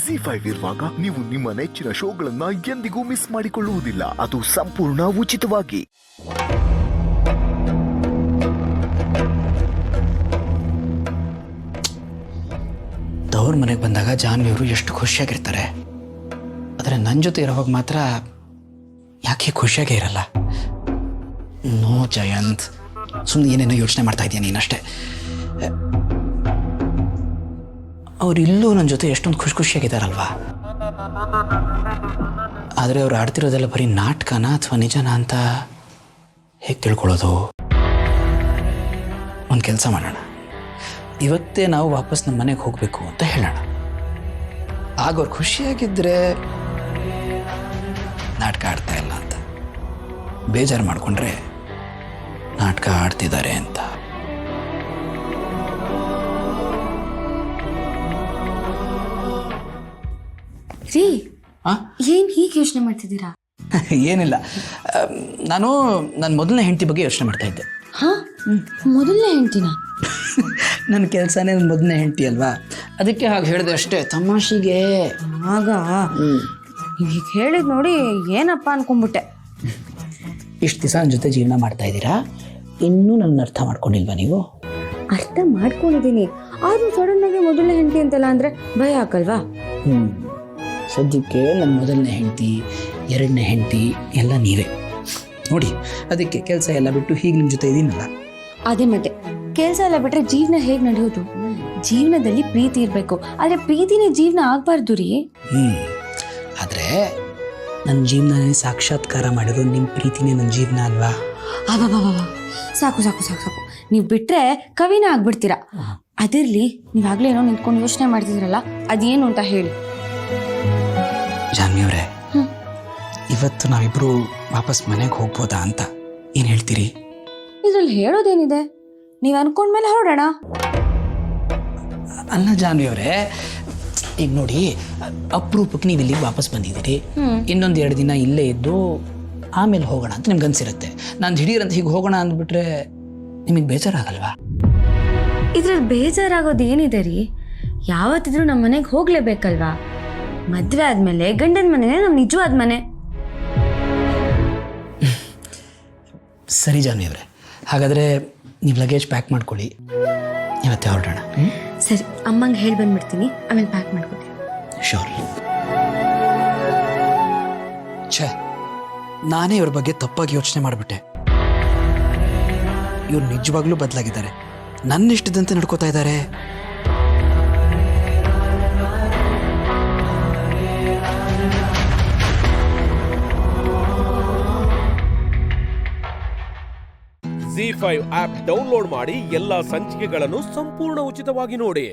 ZEE5 ಇರುವಾಗ ನೀವು ನಿಮ್ಮ ನೆಚ್ಚಿನ ಶೋಗಳನ್ನ ಎಂದಿಗೂ ಮಿಸ್ ಮಾಡಿಕೊಳ್ಳುವುದಿಲ್ಲ. ಅದು ಸಂಪೂರ್ಣ ಉಚಿತವಾಗಿ. ತವ್ರ ಮನೆಗೆ ಬಂದಾಗ ಜಾನ್ವಿಯವರು ಎಷ್ಟು ಖುಷಿಯಾಗಿರ್ತಾರೆ, ಆದರೆ ನನ್ನ ಜೊತೆ ಇರೋವಾಗ ಮಾತ್ರ ಯಾಕೆ ಖುಷಿಯಾಗೇ ಇರಲ್ಲ. ನೋ ಜಯಂತ್, ಸುಮ್ಮನೆ ಏನೇನೋ ಯೋಚನೆ ಮಾಡ್ತಾ ಇದೀಯ ನೀನಷ್ಟೇ. ಅವರಿಲ್ಲೂ ನನ್ನ ಜೊತೆ ಎಷ್ಟೊಂದು ಖುಷಿಯಾಗಿದ್ದಾರಲ್ವಾ. ಆದರೆ ಅವ್ರು ಆಡ್ತಿರೋದೆಲ್ಲ ಬರೀ ನಾಟಕನ ಅಥವಾ ನಿಜನಾ ಅಂತ ಹೇಗೆ ತಿಳ್ಕೊಳ್ಳೋದು? ಒಂದು ಕೆಲಸ ಮಾಡೋಣ, ಇವತ್ತೇ ನಾವು ವಾಪಸ್ ನಮ್ಮ ಮನೆಗೆ ಹೋಗಬೇಕು ಅಂತ ಹೇಳೋಣ. ಆಗ ಅವ್ರು ಖುಷಿಯಾಗಿದ್ದರೆ ನಾಟಕ ಆಡ್ತಾ ಇಲ್ಲ ಅಂತ, ಬೇಜಾರು ಮಾಡಿಕೊಂಡ್ರೆ ನಾಟಕ ಆಡ್ತಿದ್ದಾರೆ ಅಂತ. ರೀ, ಏನ್ ಹೀಗೆ ಯೋಚನೆ ಮಾಡ್ತಿದ್ದೀರಾ? ಏನಿಲ್ಲ, ನಾನು ನನ್ನ ಮೊದಲನೇ ಹೆಂಡತಿ ಬಗ್ಗೆ ಯೋಚನೆ ಮಾಡ್ತಾ ಇದ್ದೆ. ಹಾ, ಮೊದಲನೇ ಹೆಂಡ್ತಿನ? ನನ್ನ ಕೆಲಸನೇ ನನ್ನ ಮೊದಲನೇ ಹೆಂಡತಿ ಅಲ್ವಾ, ಅದಕ್ಕೆ ಹಾಗೆ ಹೇಳಿದೆ ಅಷ್ಟೇ, ತಮಾಷೆಗೆ. ಆಗ ಈಗ ಹೇಳಿದ್ ನೋಡಿ ಏನಪ್ಪ ಅನ್ಕೊಂಡ್ಬಿಟ್ಟೆ. ಇಷ್ಟು ದಿವಸ ನನ್ನ ಜೊತೆ ಜೀವನ ಮಾಡ್ತಾ ಇದ್ದೀರಾ, ಇನ್ನೂ ನನ್ನ ಅರ್ಥ ಮಾಡ್ಕೊಂಡಿಲ್ವಾ ನೀವು? ಅರ್ಥ ಮಾಡ್ಕೊಂಡಿದ್ದೀನಿ, ಆದ್ರೂ ಸಡನ್ ಆಗಿ ಮೊದಲನೇ ಹೆಂಡತಿ ಅಂತಲ್ಲ ಅಂದ್ರೆ ಭಯ ಹಾಕಲ್ವಾ? ಸದ್ಯಕ್ಕೆ ನನ್ನ ಮೊದಲನೇ ಹೆಂಡತಿ, ಎರಡನೇ ಹೆಂಡತಿ ಎಲ್ಲ ನೀವೇ ನೋಡಿ. ಅದಕ್ಕೆ ಕೆಲಸ ಎಲ್ಲ ಬಿಟ್ಟು ಹೀಗೆ ನಿಮ್ಮ ಜೊತೆ ಇದೀನಲ್ಲ. ಅದೇ ಮತ್ತೆ, ಕೆಲಸ ಎಲ್ಲ ಬಿಟ್ರೆ ಜೀವನ ಹೇಗೆ ನಡೆಯೋದು? ಜೀವನದಲ್ಲಿ ಪ್ರೀತಿ ಇರಬೇಕು, ಆದ್ರೆ ಪ್ರೀತಿನೇ ಜೀವನ ಆಗ್ಬಾರ್ದು ರೀ. ಆದರೆ ನನ್ನ ಜೀವನನೇ ಸಾಕ್ಷಾತ್ಕಾರ ಮಾಡಿರೋ ನಿಮ್ಮ ಪ್ರೀತಿನೇ ನನ್ನ ಜೀವನ ಅಲ್ವಾ? ಸಾಕು ಸಾಕು ಸಾಕು ಸಾಕು, ನೀವು ಬಿಟ್ರೆ ಕವಿನ ಆಗ್ಬಿಡ್ತೀರಾ. ಅದಿರ್ಲಿ, ನೀವಾಗ್ಲೇ ಏನೋ ನಿಂತ್ಕೊಂಡು ಯೋಚನೆ ಮಾಡ್ತಿದ್ರಲ್ಲ, ಅದೇನು ಅಂತ ಹೇಳಿ. ಜಾನ್ವಿ ಅವರೇ, ಇವತ್ತು ನಾವಿಬ್ರು ವಾಪಸ್ ಮನೆಗೆ ಹೋಗ್ಬೋದಾ ಅಂತ ಏನು ಹೇಳ್ತೀರಿ? ಇದ್ರಲ್ಲಿ ಹೇಳೋದೇನಿದೆ, ನೀವು ಅನ್ಕೊಂಡ್ಮೇಲೆ ಹೊರಡೋಣ. ಅಲ್ಲ ಜಾನ್ವಿ ಅವರೇ, ಈಗ ನೋಡಿ, ಅಪರೂಪಕ್ಕೆ ನೀವು ಇಲ್ಲಿಗೆ ವಾಪಸ್ ಬಂದಿದ್ದೀರಿ, ಇನ್ನೊಂದು 2 ದಿನ ಇಲ್ಲೇ ಇದ್ದು ಆಮೇಲೆ ಹೋಗೋಣ ಅಂತ ನಿಮ್ಗೆ ಅನ್ಸಿರುತ್ತೆ. ನಾನು ದಿಢೀರಂತ ಹೀಗೆ ಹೋಗೋಣ ಅಂದ್ಬಿಟ್ರೆ ನಿಮಗೆ ಬೇಜಾರಾಗಲ್ವಾ? ಇದ್ರಲ್ಲಿ ಬೇಜಾರಾಗೋದು ಏನಿದೆ ರೀ? ಯಾವತ್ತಿದ್ರೂ ನಮ್ಮ ಮನೆಗೆ ಹೋಗ್ಲೇಬೇಕಲ್ವಾ? ಮದ್ವೆ ಆದ್ಮೇಲೆ ಗಂಡನ ಮನೆನೇ ನಮ್ಮ ನಿಜವಾದ ಮನೆ. ಸರಿ ಜಾನ್ವಿ ಅವರೇ, ಹಾಗಾದರೆ ನೀವು ಲಗೇಜ್ ಪ್ಯಾಕ್ ಮಾಡ್ಕೊಳ್ಳಿ, ಇವತ್ತೇ ಹೊರಡೋಣ. ಸರಿ, ಅಮ್ಮಂಗೆ ಹೇಳಿ ಬಂದ್ಬಿಡ್ತೀನಿ, ಆಮೇಲೆ ಪ್ಯಾಕ್ ಮಾಡ್ಕೊತೀನಿ. ಶೋರ್. ಛೇ, ನಾನೇ ಇವ್ರ ಬಗ್ಗೆ ತಪ್ಪಾಗಿ ಯೋಚನೆ ಮಾಡಿಬಿಟ್ಟೆ. ಇವ್ರು ನಿಜವಾಗ್ಲೂ ಬದಲಾಗಿದ್ದಾರೆ, ನನ್ನ ಇಷ್ಟದಂತೆ ನಡ್ಕೋತಾ ಇದ್ದಾರೆ. ZEE5 ಆಪ್ ಡೌನ್ಲೋಡ್ ಮಾಡಿ ಎಲ್ಲಾ ಸಂಚಿಕೆಗಳನ್ನು ಸಂಪೂರ್ಣ ಉಚಿತವಾಗಿ ನೋಡಿ.